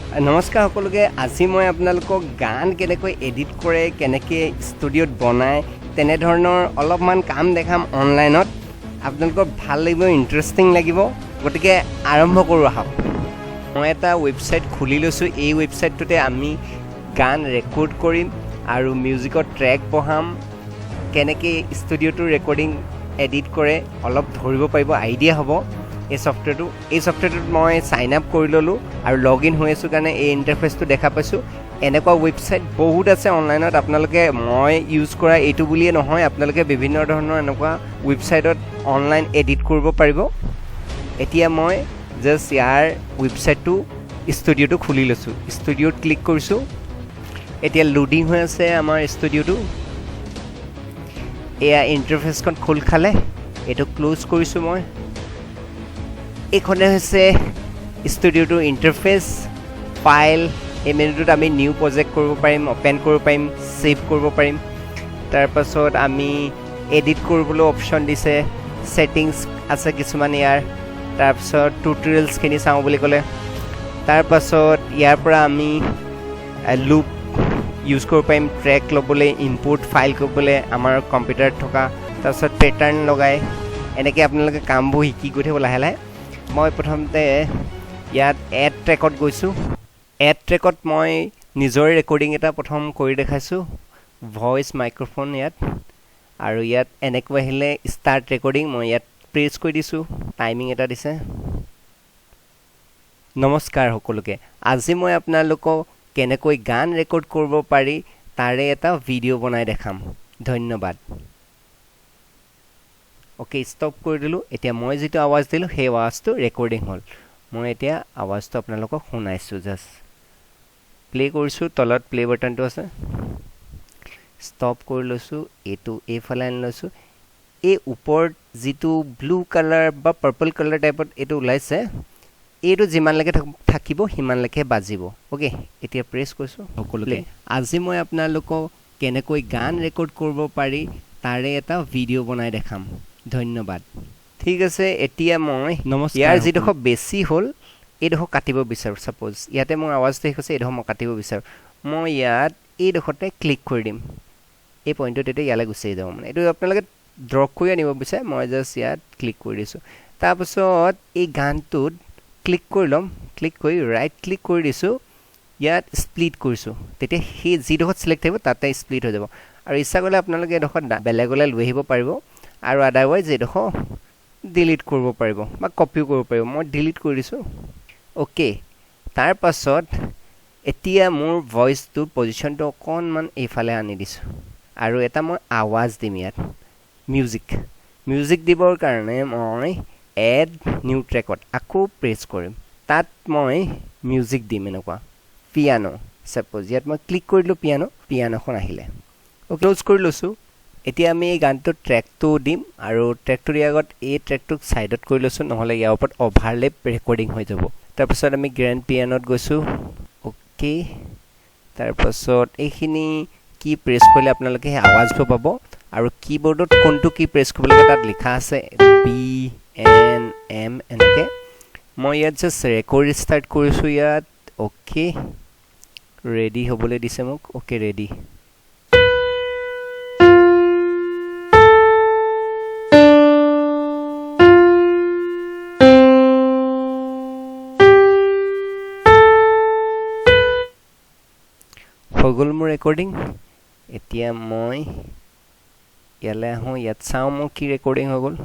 নমস্কাৰ সকলোকে আজি মই আপোনালোকক গান কেনেকৈ এডিট কৰে কেনেকৈ ষ্টুডিঅ'ত বনায় তেনেধৰণৰ অলপমান কাম দেখাম অনলাইনত আপোনালোকৰ ভাল লাগিব ইণ্টাৰেষ্টিং লাগিব গতিকে আৰম্ভ কৰোঁ আহক মই এটা ৱেবছাইট খুলি লৈছোঁ এই ৱেবছাইটটোতে আমি গান ৰেকৰ্ড কৰিম আৰু মিউজিকৰ ট্ৰেক বহাম কেনেকৈ ষ্টুডিঅ'টো ৰেকৰ্ডিং এডিট কৰে অলপ ধৰিব পাৰিব আইডিয়া হ'ব এই ছফ্টৱেৰটোত মই সাইন আপ কৰি ল'লোঁ আৰু লগ ইন হৈ আছোঁ কাৰণে এই ইণ্টাৰফেচটো দেখা পাইছোঁ এনেকুৱা ৱেবছাইট বহুত আছে অনলাইনত আপোনালোকে মই ইউজ কৰা এইটো বুলিয়ে নহয় আপোনালোকে বিভিন্ন ধৰণৰ এনেকুৱা ৱেবছাইটত অনলাইন এডিট কৰিব পাৰিব এতিয়া মই জাষ্ট ইয়াৰ ৱেবছাইটটো ষ্টুডিঅ'টো খুলি লৈছোঁ ষ্টুডিঅ'ত ক্লিক কৰিছোঁ এতিয়া লোডিং হৈ আছে আমাৰ ষ্টুডিঅ'টো এয়া ইণ্টাৰফেচখন খোল খালে এইটো ক্লোজ কৰিছোঁ মই এইখনে হৈছে ষ্টুডিঅ'টোৰ ইণ্টাৰফেচ ফাইল এই মেনুটোত আমি নিউ প্ৰজেক্ট কৰিব পাৰিম অপেন কৰিব পাৰিম ছেভ কৰিব পাৰিম তাৰপাছত আমি এডিট কৰিবলৈ অপশ্যন দিছে ছেটিংছ আছে কিছুমান ইয়াৰ তাৰপাছত টিউটৰিয়েলছখিনি চাওঁ বুলি ক'লে তাৰপাছত ইয়াৰ পৰা আমি লুপ ইউজ কৰিব পাৰিম ট্ৰেক ল'বলৈ ইম্পৰ্ট ফাইল কৰিবলৈ আমাৰ কম্পিউটাৰত থকা তাৰপাছত পেটাৰ্ণ লগাই এনেকৈ আপোনালোকে কামবোৰ শিকি গৈ থাকিব লাহে লাহে মই প্ৰথমতে ইয়াত এড ট্ৰেকত গৈছোঁ এড ট্ৰেকত মই নিজৰ ৰেকৰ্ডিং এটা প্ৰথম কৰি দেখাইছোঁ ভইচ মাইক্ৰফোন ইয়াত আৰু ইয়াত এনেকৈ আহিলে ষ্টাৰ্ট ৰেকৰ্ডিং মই ইয়াত প্ৰেছ কৰি দিছোঁ টাইমিং এটা দিছে নমস্কাৰ সকলোকে আজি মই আপোনালোকক কেনেকৈ গান ৰেকৰ্ড কৰিব পাৰি তাৰে এটা ভিডিঅ' বনাই দেখাম ধন্যবাদ অ'কে ষ্টপ কৰি দিলোঁ এতিয়া মই যিটো আৱাজ দিলোঁ সেই আৱাজটো ৰেকৰ্ডিং হ'ল মই এতিয়া আৱাজটো আপোনালোকক শুনাইছোঁ জাষ্ট প্লে কৰিছোঁ তলত প্লে বাটনটো আছে ষ্টপ কৰি লৈছোঁ এইটো এইফালে আনি লৈছোঁ এই ওপৰত যিটো ব্লু কালাৰ বা পাৰ্পল কালাৰ টাইপত এইটো ওলাইছে এইটো যিমানলৈকে থাকিব সিমানলৈকে বাজিব অ'কে এতিয়া প্ৰেছ কৰিছোঁ সকলোকে আজি মই আপোনালোকক কেনেকৈ গান ৰেকৰ্ড কৰিব পাৰি তাৰে এটা ভিডিঅ' বনাই দেখাম ধন্যবাদ ঠিক আছে এতিয়া মই ইয়াৰ যিডোখৰ বেছি হ'ল এইডোখৰ কাটিব বিচাৰোঁ ছাপ'জ ইয়াতে মোৰ আৱাজটো শেষ হৈছে এইডোখৰ মই কাটিব বিচাৰোঁ মই ইয়াত এইডোখৰতে ক্লিক কৰি দিম এই পইণ্টত এতিয়া ইয়ালৈ গুচি যাব মানে এইটো আপোনালোকে ড্ৰপ কৰি আনিব বিচাৰে মই জাষ্ট ইয়াত ক্লিক কৰি দিছোঁ তাৰপাছত এই গানটোত ক্লিক কৰি ল'ম ক্লিক কৰি ৰাইট ক্লিক কৰি দিছোঁ ইয়াত স্প্লিট কৰিছোঁ তেতিয়া সেই যিডোখৰত ছিলেক্ট থাকিব তাতে স্প্লিট হৈ যাব আৰু ইচ্ছা কৰিলে আপোনালোকে এইডোখৰত বেলেগলৈ লৈ আহিব পাৰিব আৰু আদাৰৱাইজ এইডোখৰ ডিলিট কৰিব পাৰিব বা কপিও কৰিব পাৰিব মই ডিলিট কৰি দিছোঁ অ'কে তাৰপাছত এতিয়া মোৰ ভইচটোৰ পজিশ্যনটো অকণমান এইফালে আনি দিছোঁ আৰু এটা মই আৱাজ দিম ইয়াত মিউজিক দিবৰ কাৰণে মই এড নিউ ট্ৰেকত আকৌ প্ৰেছ কৰিম তাত মই মিউজিক দিম এনেকুৱা পিয়ানো ছাপ'জ ইয়াত মই ক্লিক কৰি দিলোঁ পিয়ানোখন আহিলে ক্ল'জ কৰি লৈছোঁ এতিয়া আমি এই গানটোৰ ট্ৰেকটো দিম আৰু ট্ৰেকটো দিয়াৰ আগত এই ট্ৰেকটোক ছাইডত কৰি লৈছোঁ নহ'লে ইয়াৰ ওপৰত অভাৰলেপ ৰেকৰ্ডিং হৈ যাব তাৰপাছত আমি গ্ৰেণ্ড পিয়ানোত গৈছোঁ অ'কে তাৰপাছত এইখিনি কি প্ৰেছ কৰিলে আপোনালোকে সেই আৱাজটো পাব আৰু কীবৰ্ডত কোনটো কি প্ৰেছ কৰিব লাগে তাত লিখা আছে BNM এনেকৈ মই ইয়াত জাষ্ট ৰেকৰ্ড ষ্টাৰ্ট কৰিছোঁ ইয়াত অ'কে ৰেডি হ'বলৈ দিছে মোক অ'কে ৰেডি হৈ গ'ল মোৰ ৰেকৰ্ডিং এতিয়া মই ইয়ালৈ আহোঁ ইয়াত চাওঁ মোৰ কি ৰেকৰ্ডিং হৈ গ'ল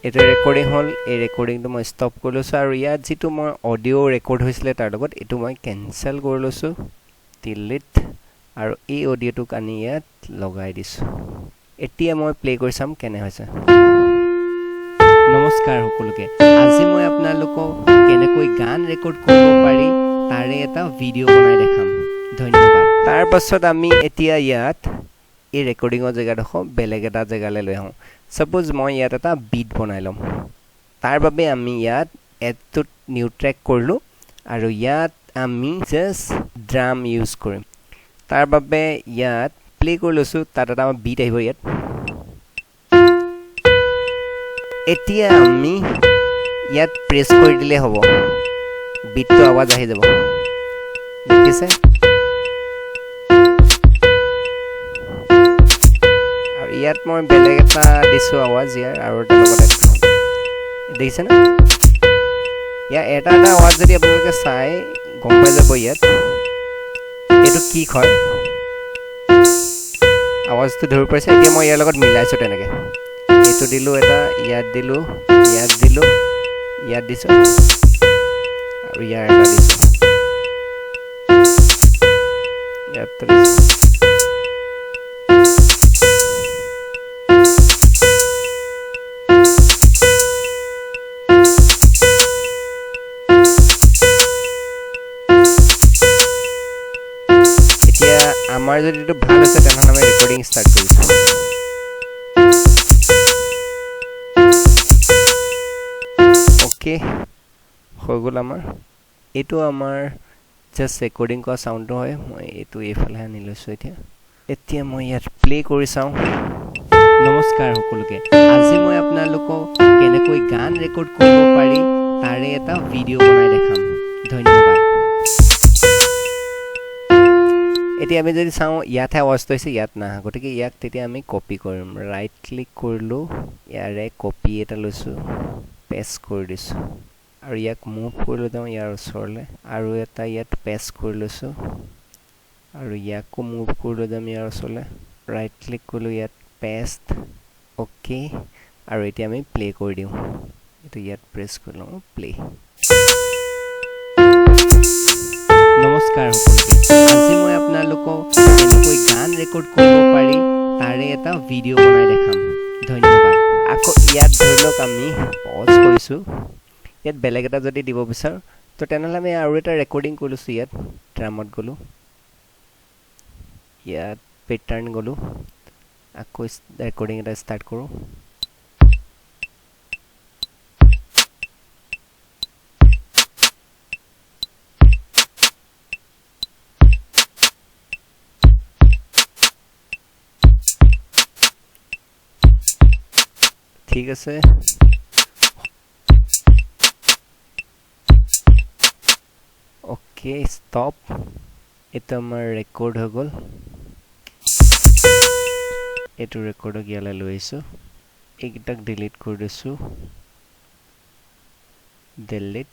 এইটো ৰেকৰ্ডিং হ'ল এই ৰেকৰ্ডিংটো মই ষ্টপ কৰি লৈছোঁ আৰু ইয়াত যিটো মই অডিঅ' ৰেকৰ্ড হৈছিলে তাৰ লগত এইটো মই কেনচেল কৰি লৈছোঁ ডিলিট আৰু এই অডিঅ'টোক আনি ইয়াত লগাই দিছোঁ এতিয়া মই প্লে কৰি চাম কেনে হৈছে নমস্কাৰ সকলোকে আজি মই আপোনালোকক কেনেকৈ গান ৰেকৰ্ড কৰিব পাৰি তাৰে এটা ভিডিঅ' বনাই দেখাম ধন্যবাদ তাৰপাছত আমি এতিয়া ইয়াত এই ৰেকৰ্ডিঙৰ জেগাডোখৰ বেলেগ এটা জেগালৈ লৈ আহোঁ ছাপ'জ মই ইয়াত এটা বিট বনাই ল'ম তাৰ বাবে আমি ইয়াত এডটোত নিউ ট্ৰেক কৰিলোঁ আৰু ইয়াত আমি জাষ্ট ড্ৰাম ইউজ কৰিম তাৰ বাবে ইয়াত প্লে কৰি লৈছোঁ তাত এটা আমাৰ বিট আহিব ইয়াত এতিয়া আমি ইয়াত প্ৰেছ কৰি দিলে হ'ব বিটটো আৱাজ আহি যাব দেখিছে আৰু ইয়াত মই বেলেগ এটা দিছোঁ আৱাজ ইয়াৰ আৰু এটা লগতে দেখিছে না ইয়াৰ এটা এটা আৱাজ যদি আপোনালোকে চাই গম পাই যাব ইয়াত এইটো কি হয় আৱাজটো ধৰি পাইছে এতিয়া মই ইয়াৰ লগত মিলাইছোঁ তেনেকৈ এইটো দিলোঁ এটা ইয়াত দিলোঁ ইয়াত দিছোঁ আৰু ইয়াৰ এটা দিছোঁ ইয়াত দিছোঁ এতিয়া আমাৰ যদি এইটো ভাল আছে তেনেহ'লে আমি ৰেকৰ্ডিং ষ্টাৰ্ট কৰিছোঁ অ'কে হৈ গ'ল আমাৰ এইটো আমাৰ জাষ্ট ৰেকৰ্ডিং কৰা চাউণ্ডটো হয় মই এইটো এইফালে আনি লৈছোঁ এতিয়া মই ইয়াত প্লে কৰি চাওঁ নমস্কাৰ সকলোকে আজি মই আপোনালোকক কেনেকৈ গান ৰেকৰ্ড কৰিব পাৰি তাৰে এটা ভিডিঅ' বনাই দেখাম ধন্যবাদ এতিয়া আমি যদি চাওঁ ইয়াতহে আৱাজটো হৈছে ইয়াত নাহা গতিকে ইয়াক তেতিয়া আমি কপি কৰিম ৰাইট ক্লিক কৰিলোঁ ইয়াৰে কপি এটা লৈছোঁ পেষ্ট কৰি দিছোঁ আৰু ইয়াক মুভ কৰি লৈ যাওঁ ইয়াৰ ওচৰলৈ আৰু এটা ইয়াত পেষ্ট কৰি লৈছোঁ আৰু ইয়াকো মুভ কৰি লৈ যাম ইয়াৰ ওচৰলৈ ৰাইট ক্লিক কৰিলোঁ ইয়াত পেষ্ট অ'কে আৰু এতিয়া আমি প্লে কৰি দিওঁ এইটো ইয়াত প্ৰেছ কৰি লওঁ প্লে নমস্কাৰ সকলোকে আজি মই আপোনালোকক কেনেকৈ গান ৰেকৰ্ড কৰিব পাৰি তাৰে এটা ভিডিঅ' বনাই দেখাম ধন্যবাদ আকৌ ইয়াত ধৰি লওক আমি পজ কৰিছোঁ ইয়াত বেলেগ এটা যদি দিব বিচাৰোঁ তো তেনেহ'লে আমি আৰু এটা ৰেকৰ্ডিং কৰি লৈছোঁ ইয়াত ড্ৰামত গ'লোঁ ইয়াত পেটাৰ্ণ গ'লোঁ আকৌ ৰেকৰ্ডিং এটা ষ্টাৰ্ট কৰোঁ ঠিক আছে অ'কে ষ্টপ এইটো আমাৰ ৰেকৰ্ড হৈ গ'ল এইটো ৰেকৰ্ডক ইয়ালৈ লৈ আহিছোঁ এইকেইটাক ডিলিট কৰি দিছোঁ ডিলিট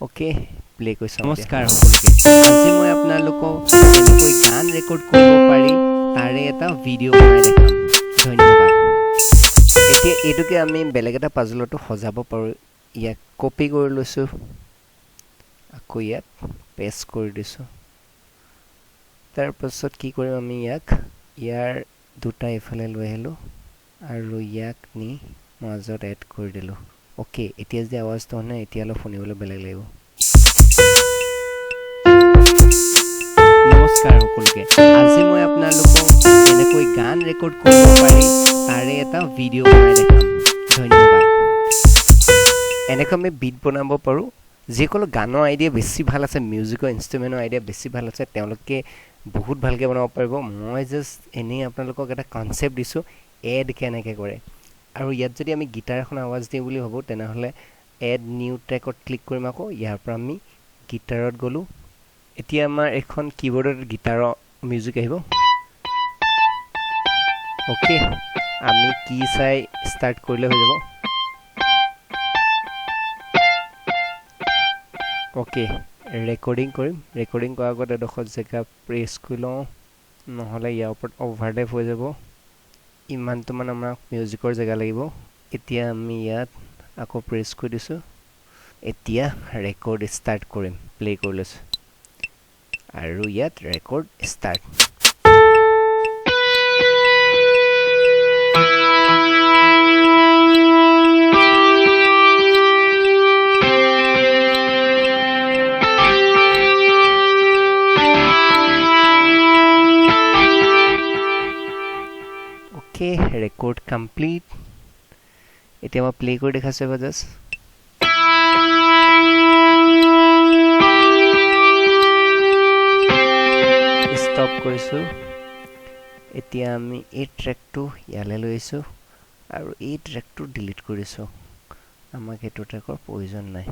অ'কে প্লে কৰি চাওঁ নমস্কাৰ সকলোকে আজি মই আপোনালোকক কেনেকৈ গান ৰেকৰ্ড কৰিব পাৰি তাৰে এটা ভিডিঅ' বনাই দেখাম ধন্যবাদ এতিয়া এইটোকে আমি বেলেগ এটা পাজলতো সজাব পাৰোঁ ইয়াক কপি কৰি লৈছোঁ আকৌ ইয়াত পেষ্ট কৰি দিছোঁ তাৰপাছত কি কৰিম আমি ইয়াৰ দুটা এইফালে লৈ আহিলোঁ আৰু ইয়াক নি মাজত এড কৰি দিলোঁ অ'কে এতিয়া যদি আৱাজটো শুনে এতিয়া অলপ শুনিবলৈ বেলেগ লাগিব নমস্কাৰ সকলোকে আজি মই আপোনালোকক কেনেকৈ গান ৰেকৰ্ড কৰিব পাৰি তাৰে এটা ভিডিঅ' বনাই দেখাম ধন্যবাদ এনেকৈ আমি বিট বনাব পাৰোঁ যিসকলৰ গানৰ আইডিয়া বেছি ভাল আছে মিউজিকৰ ইনষ্ট্ৰুমেণ্টৰ আইডিয়া বেছি ভাল আছে তেওঁলোকে বহুত ভালকৈ বনাব পাৰিব মই জাষ্ট এনেই আপোনালোকক এটা কনচেপ্ট দিছোঁ এড কেনেকৈ কৰে আৰু ইয়াত যদি আমি গীটাৰ এখন আৱাজ দিওঁ বুলি ভাবোঁ তেনেহ'লে এড নিউ ট্ৰেকত ক্লিক কৰিম আকৌ ইয়াৰ পৰা আমি গীটাৰত গ'লোঁ এতিয়া আমাৰ এখন কীবৰ্ডত গীটাৰৰ মিউজিক আহিব অ'কে আমি কি চাই ষ্টাৰ্ট কৰিলে হৈ যাব অ'কে ৰেকৰ্ডিং কৰিম ৰেকৰ্ডিং কৰাৰ আগত এডোখৰ জেগা প্ৰেছ কৰি লওঁ নহ'লে ইয়াৰ ওপৰত অভাৰলেপ হৈ যাব ইমানটোমান আমাক মিউজিকৰ জেগা লাগিব এতিয়া আমি ইয়াত আকৌ প্ৰেছ কৰি দিছোঁ এতিয়া ৰেকৰ্ড ষ্টাৰ্ট কৰিম প্লে কৰি লৈছোঁ আৰু ইয়াত record start okay record complete এতিয়া মই প্লে কৰি দেখাইছোঁ এবাৰ জাষ্ট ষ্টপ কৰিছোঁ এতিয়া আমি এই ট্ৰেকটো ইয়ালৈ লৈ আহিছোঁ আৰু এই ট্ৰেকটো ডিলিট কৰিছোঁ আমাক এইটো ট্ৰেকৰ প্ৰয়োজন নাই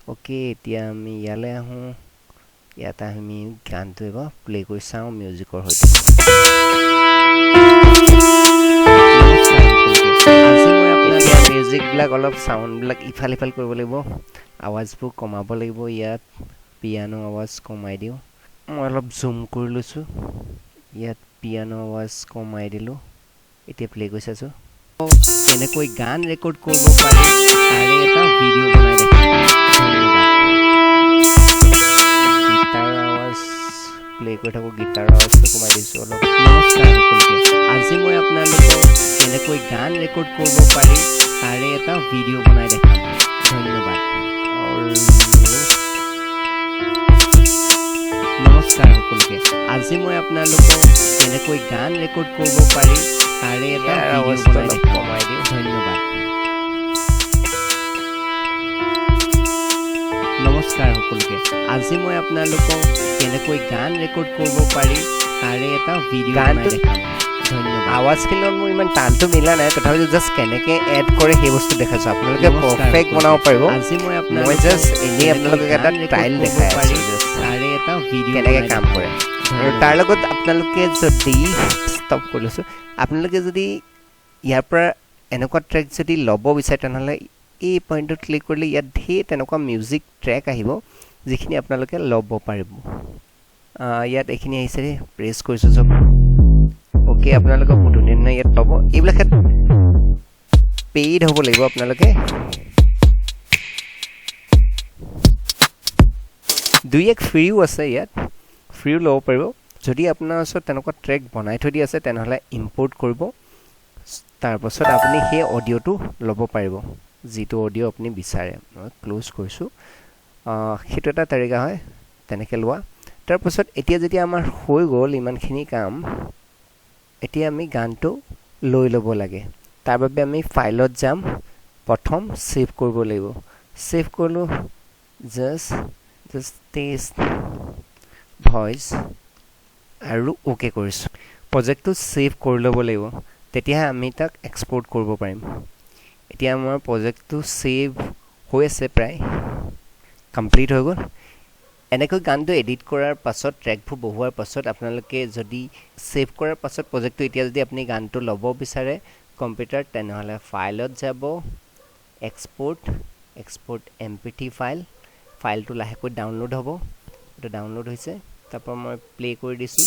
ওকে এতিয়া আমি ইয়ালৈ আহোঁ ইয়াত আমি গানটো এবাৰ প্লে কৰি চাওঁ মিউজিকৰ সৈতে আজি মই আপোনাক মিউজিকবিলাক অলপ চাউণ্ডবিলাক ইফাল ইফাল কৰিব লাগিব আৱাজবোৰ কমাব লাগিব ইয়াত পিয়ানো আৱাজ কমাই দিওঁ মই অলপ জুম কৰি লৈছোঁ ইয়াত পিয়ানো আৱাজ কমাই দিলোঁ এতিয়া প্লে কৰি চাইছোঁ এনেকৈ গান ৰেকৰ্ড কৰিব পাৰি তাৰে এটা ভিডিঅ' বনাই গীটাৰ আৱাজ প্লে কৰি থাকোঁ গীটাৰ আৱাজটো কমাই দিছোঁ অলপ নমস্কাৰ সকলোকে আজি মই আপোনালোকক এনেকৈ গান ৰেকৰ্ড কৰিব পাৰি তাৰে এটা ভিডিঅ' বনাই দেখাম ধন্যবাদ নমস্কাৰ সকলোকে আজি মই আপোনালোকক এনেকৈ গান ৰেকৰ্ড কৰিব পাৰি তাৰে এটা ভিডিঅ' বনাই কমাই দিওঁ ধন্যবাদ নমস্কাৰ সকলোকে আজি মই আপোনালোকক কেনেকৈ গান ৰেকৰ্ড কৰিব পাৰি তাৰে এটা ভিডিঅ' বনাই দেখাম ধন্যবাদ আৱাজখিনিত মোৰ ইমান টানটো মিলা নাই তথাপিও জাষ্ট কেনেকৈ এড কৰে সেই বস্তু দেখাইছোঁ আপোনালোকে পাৰফেক্ট বনাব পাৰিব আজি মই জাষ্ট এনেই আপোনালোকক এটা ট্ৰায়েল দেখাই আছোঁ তাৰে এটা ভিডিঅ' কেনেকৈ কাম কৰে আৰু তাৰ লগত আপোনালোকে যদি ষ্টপ কৰি লৈছোঁ আপোনালোকে যদি ইয়াৰ পৰা এনেকুৱা ট্ৰেক যদি ল'ব বিচাৰে তেনেহ'লে এই পইণ্টত ক্লিক কৰিলে ইয়াত ঢেৰ তেনেকুৱা মিউজিক ট্ৰেক আহিব যিখিনি আপোনালোকে ল'ব পাৰিব ইয়াত এইখিনি আহিছে প্ৰেছ কৰিছোঁ চব অ'কে আপোনালোকে ধুনীয়া ইয়াত পাব এইবিলাক পেইড হ'ব লাগিব আপোনালোকে দুই এক ফ্ৰীও আছে ইয়াত ফ্ৰীও ল'ব পাৰিব যদি আপোনাৰ ওচৰত তেনেকুৱা ট্ৰেক বনাই থৈ দি আছে তেনেহ'লে ইম্পৰ্ট কৰিব তাৰপাছত আপুনি সেই অডিঅ'টো ল'ব পাৰিব যিটো অডিঅ' আপুনি বিচাৰে মই ক্ল'জ কৰিছোঁ সেইটো এটা তালিকা হয় তেনেকৈ লোৱা তাৰপাছত এতিয়া যেতিয়া আমাৰ হৈ গ'ল ইমানখিনি কাম এতিয়া আমি গানটো লৈ ল'ব লাগে তাৰ বাবে আমি ফাইলত যাম প্ৰথম ছেভ কৰিব লাগিব ছেভ কৰিলোঁ জাষ্ট টেষ্ট ভইচ আৰু অ'কে কৰিছোঁ প্ৰজেক্টটো ছেভ কৰি ল'ব লাগিব তেতিয়াহে আমি তাক এক্সপৰ্ট কৰিব পাৰিম এতিয়া আমাৰ প্ৰজেক্টটো ছেভ হৈ আছে প্ৰায় কমপ্লিট হৈ গ'ল এনেকৈ গানটো এডিট কৰাৰ পাছত ট্ৰেকবোৰ বহুৱাৰ পাছত আপোনালোকে যদি ছেভ কৰাৰ পাছত প্ৰজেক্টটো এতিয়া যদি আপুনি গানটো ল'ব বিচাৰে কম্পিউটাৰ তেনেহ'লে ফাইলত যাব এক্সপৰ্ট MP3 ফাইলটো লাহেকৈ ডাউনলোড হ'ব এইটো ডাউনলোড হৈছে তাৰপৰা মই প্লে কৰি দিছোঁ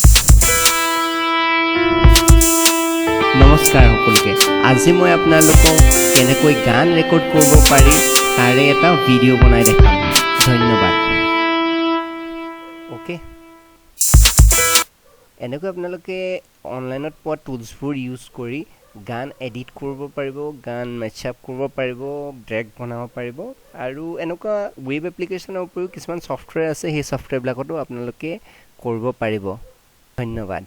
নমস্কাৰ সকলোকে আজি মই আপোনালোকক কেনেকৈ গান ৰেকৰ্ড কৰিব পাৰি তাৰে এটা ভিডিঅ' বনাই দেখাম ধন্যবাদ অ'কে এনেকৈ আপোনালোকে অনলাইনত পোৱা টুলছবোৰ ইউজ কৰি গান এডিট কৰিব পাৰিব গান মেচআপ কৰিব পাৰিব ড্ৰেগ বনাব পাৰিব আৰু এনেকুৱা ৱেব এপ্লিকেশ্যনৰ উপৰিও কিছুমান ছফ্টৱেৰ আছে সেই ছফ্টৱেৰবিলাকতো আপোনালোকে কৰিব পাৰিব ধন্যবাদ